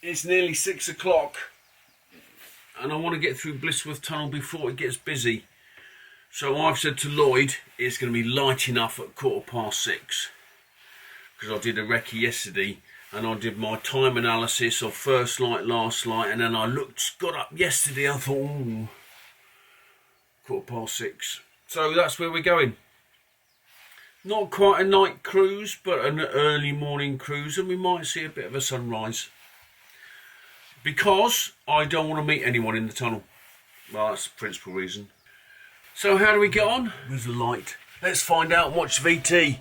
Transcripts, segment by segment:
It's nearly 6 o'clock and I want to get through Blisworth Tunnel before it gets busy. So I've said to Lloyd it's going to be light enough at 6:15, because I did a recce yesterday and I did my time analysis of first light, last light, and then I got up yesterday, I thought, ooh, 6:15. So that's where we're going. Not quite a night cruise, but an early morning cruise, and we might see a bit of a sunrise. Because I don't want to meet anyone in the tunnel. Well, that's the principal reason. So how do we get on? There's a light. Let's find out and watch VT.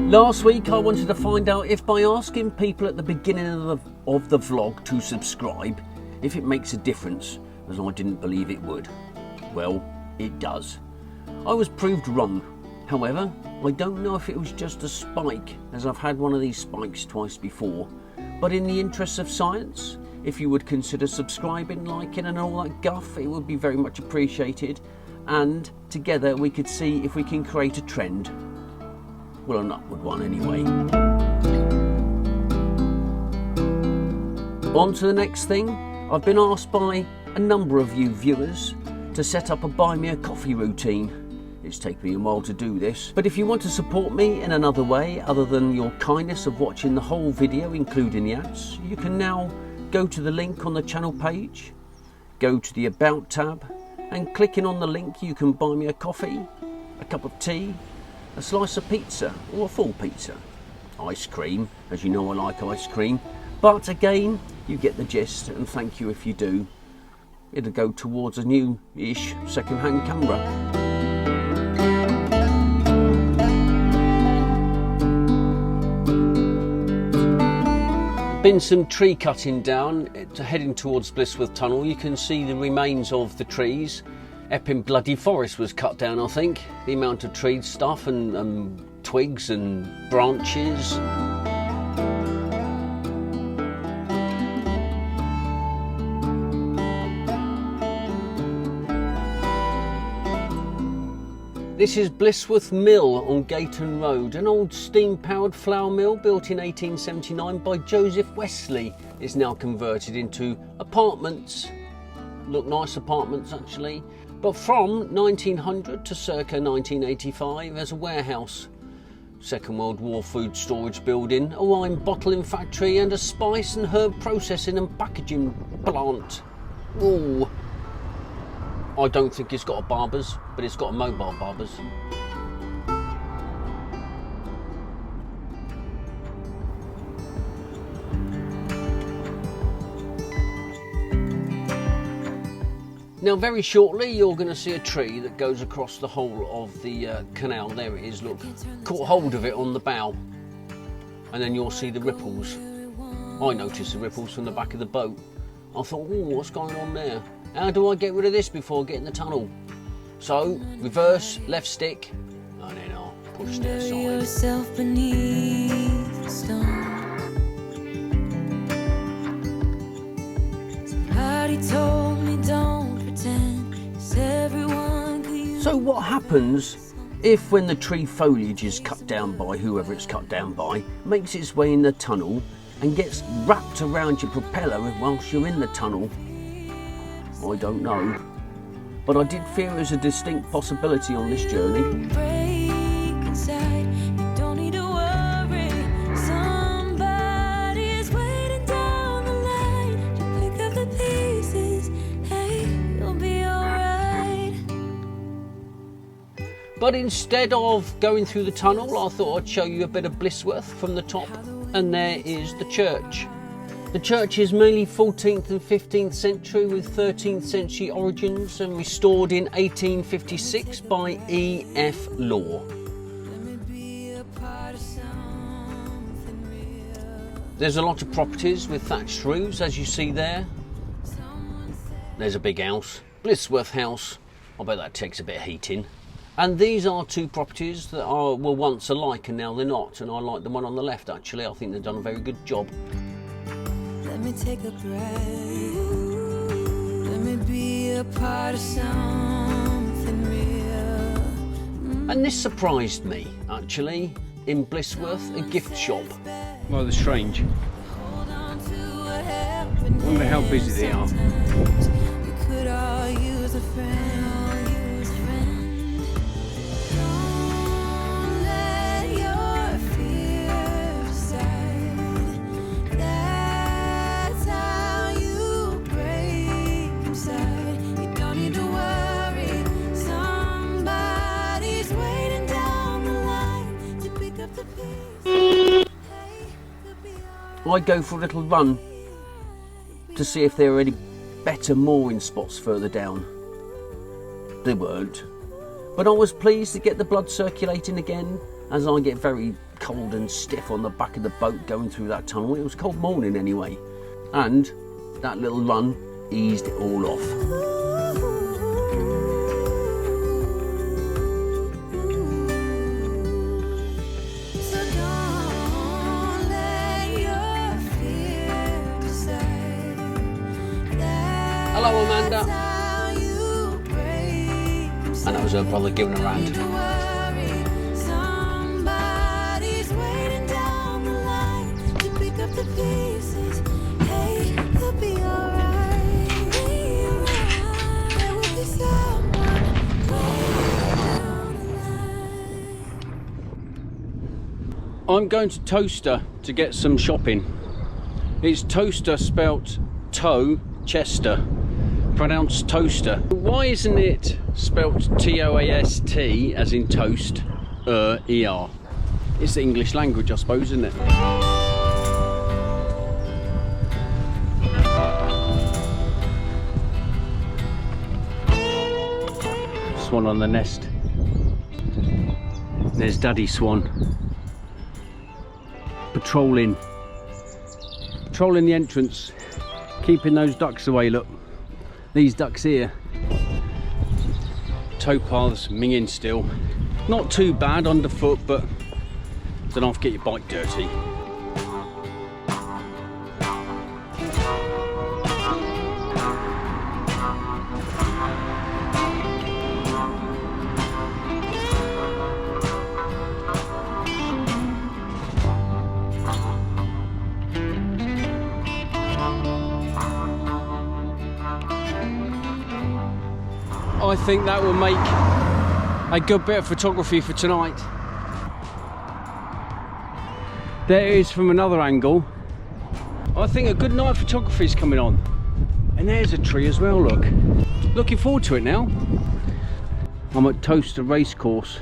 Last week I wanted to find out if by asking people at the beginning of the vlog to subscribe, if it makes a difference, as I didn't believe it would. Well, it does. I was proved wrong. However, I don't know if it was just a spike, as I've had one of these spikes twice before, but in the interests of science, if you would consider subscribing, liking and all that guff, it would be very much appreciated, and together we could see if we can create a trend. Well, an upward one anyway. On to the next thing. I've been asked by a number of you viewers to set up a buy me a coffee routine. It's taken me a while to do this, but if you want to support me in another way other than your kindness of watching the whole video, including the ads, you can now go to the link on the channel page, go to the About tab, and clicking on the link you can buy me a coffee, a cup of tea, a slice of pizza or a full pizza, ice cream, as you know I like ice cream, but again you get the gist, and thank you if you do. It'll go towards a new-ish second-hand camera. Been some tree cutting down, heading towards Blisworth Tunnel. You can see the remains of the trees. Epping Forrest was cut down, I think. The amount of tree stuff and twigs and branches. This is Blisworth Mill on Gayton Road, an old steam-powered flour mill built in 1879 by Joseph Wesley. It's now converted into apartments. Look nice apartments actually. But from 1900 to circa 1985 as a warehouse, Second World War food storage building, a wine bottling factory and a spice and herb processing and packaging plant. Ooh. I don't think it's got a barber's, but it's got a mobile barber's. Now very shortly you're going to see a tree that goes across the whole of the canal. There it is, look. Caught hold of it on the bow. And then you'll see the ripples. I noticed the ripples from the back of the boat. I thought, oh, what's going on there? How do I get rid of this before I get in the tunnel? So, reverse, left stick, and then I'll push it aside. So what happens if, when the tree foliage is cut down by whoever it's cut down by, makes its way in the tunnel and gets wrapped around your propeller whilst you're in the tunnel? I don't know, but I did fear it was a distinct possibility on this journey. But instead of going through the tunnel, I thought I'd show you a bit of Blisworth from the top, and there is the church. The church is mainly 14th and 15th century with 13th century origins and restored in 1856 by E.F. Law. There's a lot of properties with thatched roofs, as you see there. There's a big house, Blisworth House. I bet that takes a bit of heating. And these are two properties that were once alike and now they're not. And I like the one on the left, actually. I think they've done a very good job. Let me take a breath. Let me be a part of something real. And this surprised me, actually, in Blisworth, a gift shop. Rather strange. Wonder how busy they are. We could all use a friend. Don't let your fears decide. That's how you break inside. You don't need to worry. Somebody's waiting down the line to pick up the pieces. I'd go for a little run to see if there are any better mooring spots further down. There weren't. But I was pleased to get the blood circulating again, as I get very cold and stiff on the back of the boat going through that tunnel. It was a cold morning anyway. And that little run eased it all off. Hello, Amanda. And that was her brother giving her a hand. Somebody's waiting down the line to pick up the pieces. Hey, you'll be alright. There will be someone down the line. I'm going to Towcester to get some shopping. It's Towcester spelt Towcester, pronounced toaster. Why isn't it spelt T-O-A-S-T as in toast, E-R? It's the English language, I suppose, isn't it? Swan on the nest. There's Daddy Swan. Patrolling the entrance, keeping those ducks away. Look, these ducks here. Towpaths minging still. Not too bad underfoot, but don't have to get your bike dirty. I think that will make a good bit of photography for tonight. There it is from another angle. I think a good night photography is coming on. And there's a tree as well, look. Looking forward to it now. I'm at Towcester Racecourse.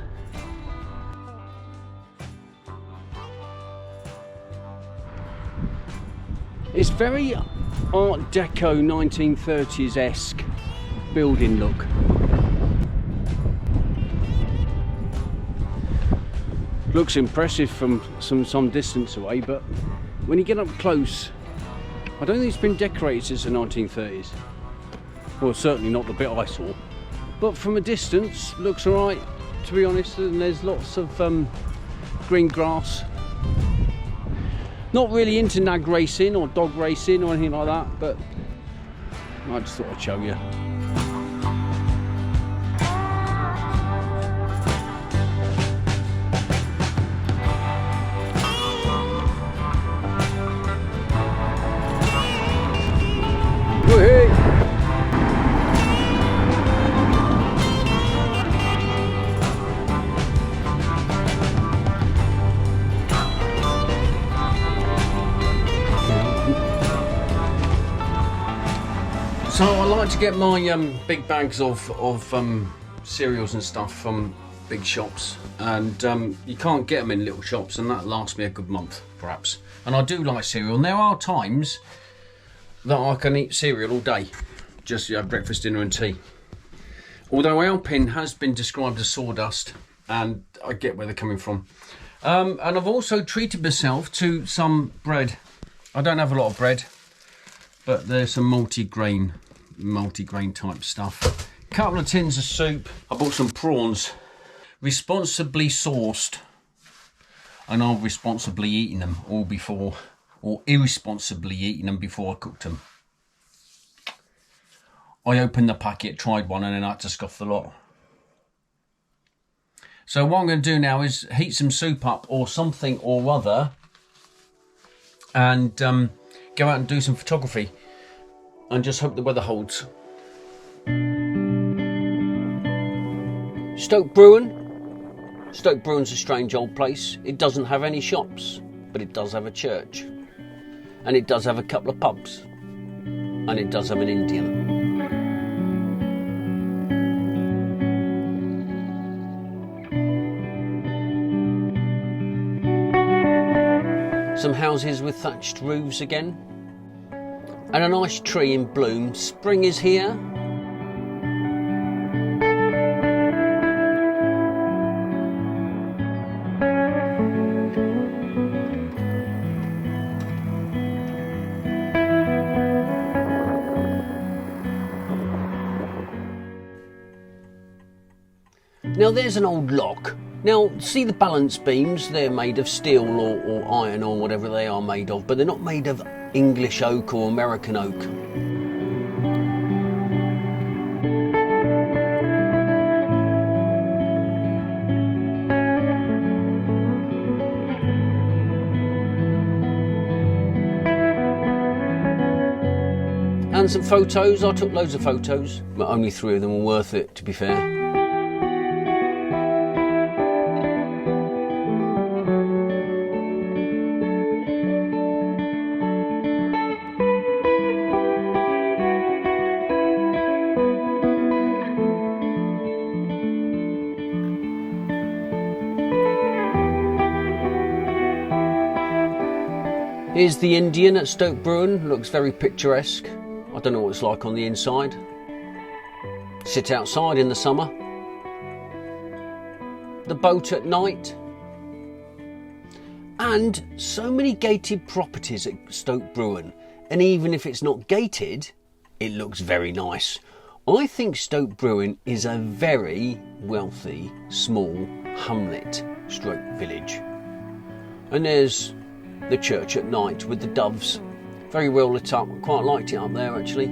It's very Art Deco 1930s-esque building look. Looks impressive from some distance away, but when you get up close, I don't think it's been decorated since the 1930s. Well, certainly not the bit I saw. But from a distance, looks alright, to be honest, and there's lots of green grass. Not really into nag racing or dog racing or anything like that, but I just thought I'd show you. So I like to get my big bags of cereals and stuff from big shops, and you can't get them in little shops, and that lasts me a good month perhaps. And I do like cereal, and there are times that I can eat cereal all day, just breakfast, dinner and tea. Although Alpin has been described as sawdust, and I get where they're coming from. And I've also treated myself to some bread. I don't have a lot of bread, but there's some multi-grain type stuff. Couple of tins of soup. I bought some prawns, responsibly sourced, and I've responsibly eaten them all before, or irresponsibly eaten them before I cooked them. I opened the packet, tried one, and then I had to scoff the lot. So what I'm going to do now is heat some soup up or something or other, and go out and do some photography, and just hope the weather holds. Stoke Bruerne. Stoke Bruenne's a strange old place. It doesn't have any shops, but it does have a church, and it does have a couple of pubs, and it does have an Indian. Some houses with thatched roofs again, and a nice tree in bloom. Spring is here. Now there's an old lock. Now, see the balance beams, they're made of steel or iron or whatever they are made of, but they're not made of English oak or American oak. And some photos, I took loads of photos, but only 3 of them were worth it, to be fair. Here's the Indian at Stoke Bruerne, looks very picturesque. I don't know what it's like on the inside. Sit outside in the summer. The boat at night. And so many gated properties at Stoke Bruerne, and even if it's not gated, it looks very nice. I think Stoke Bruerne is a very wealthy, small hamlet stroke village. And there's the church at night with the doves. Very well lit up. I quite liked it up there actually.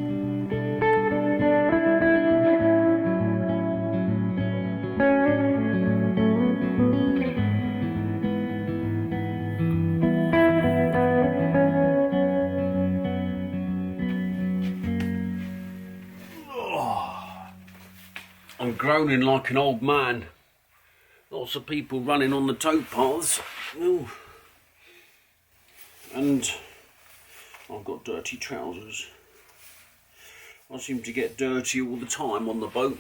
I'm groaning like an old man. Lots of people running on the towpaths. Ooh. And I've got dirty trousers. I seem to get dirty all the time on the boat.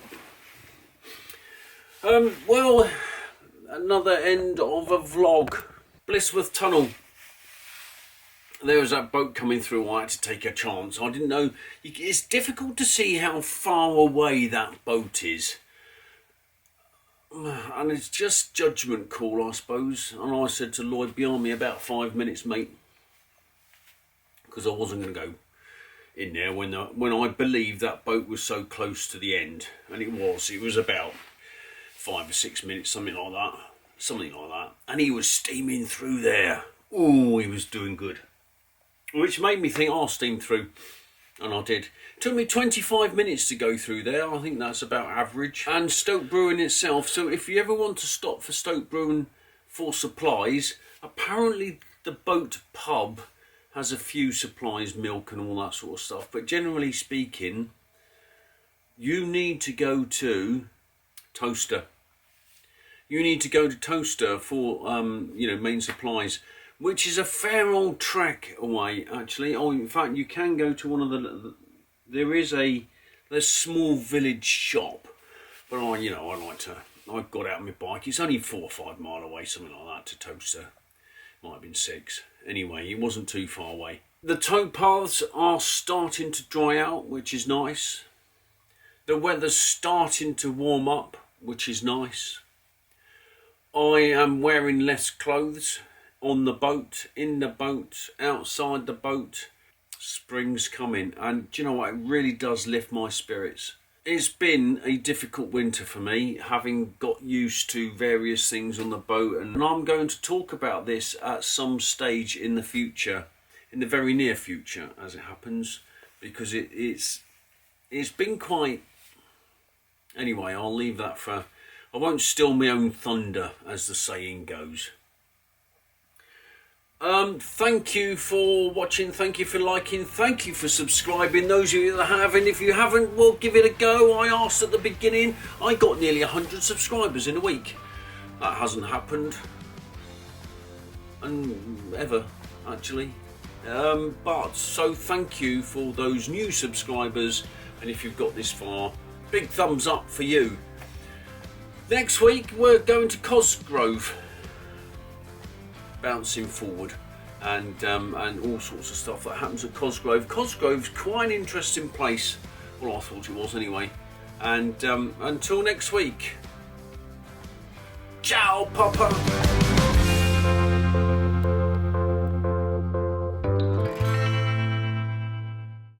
Well, another end of a vlog. Blisworth Tunnel. There was that boat coming through. I had to take a chance. I didn't know. It's difficult to see how far away that boat is. And it's just judgment call, I suppose. And I said to Lloyd, behind me, about 5 minutes, mate. Because I wasn't going to go in there when I believed that boat was so close to the end. And it was about 5 or 6 minutes, something like that. And he was steaming through there. Oh, he was doing good. Which made me think I'll steam through. And I did. It took me 25 minutes to go through there. I think that's about average. And Stoke Bruerne itself. So if you ever want to stop for Stoke Bruerne for supplies, apparently the boat pub has a few supplies, milk and all that sort of stuff. But generally speaking, you need to go to Towcester. You need to go to Towcester for, main supplies, which is a fair old trek away, actually. Oh, in fact, you can go to one of the... There's a small village shop, but I like to I got out on my bike. It's only 4 or 5 mile away, something like that, to Towcester. Might have been 6. Anyway, it wasn't too far away. The towpaths are starting to dry out, which is nice. The weather's starting to warm up, which is nice. I am wearing less clothes on the boat, in the boat, outside the boat. Spring's coming, and do you know what? It really does lift my spirits. It's been a difficult winter for me, having got used to various things on the boat, and I'm going to talk about this at some stage in the future, in the very near future, as it happens, because it's been quite... Anyway, I'll leave that for... I won't steal my own thunder, as the saying goes. Thank you for watching, thank you for liking, thank you for subscribing, those of you that have, and if you haven't, well, give it a go. I asked at the beginning, I got nearly 100 subscribers in a week. That hasn't happened ever, actually. But so thank you for those new subscribers, and if you've got this far, big thumbs up for you. Next week we're going to Cosgrove, bouncing forward, and all sorts of stuff that happens at Cosgrove. Cosgrove's quite an interesting place. Well, I thought it was anyway. And until next week, ciao, Papa.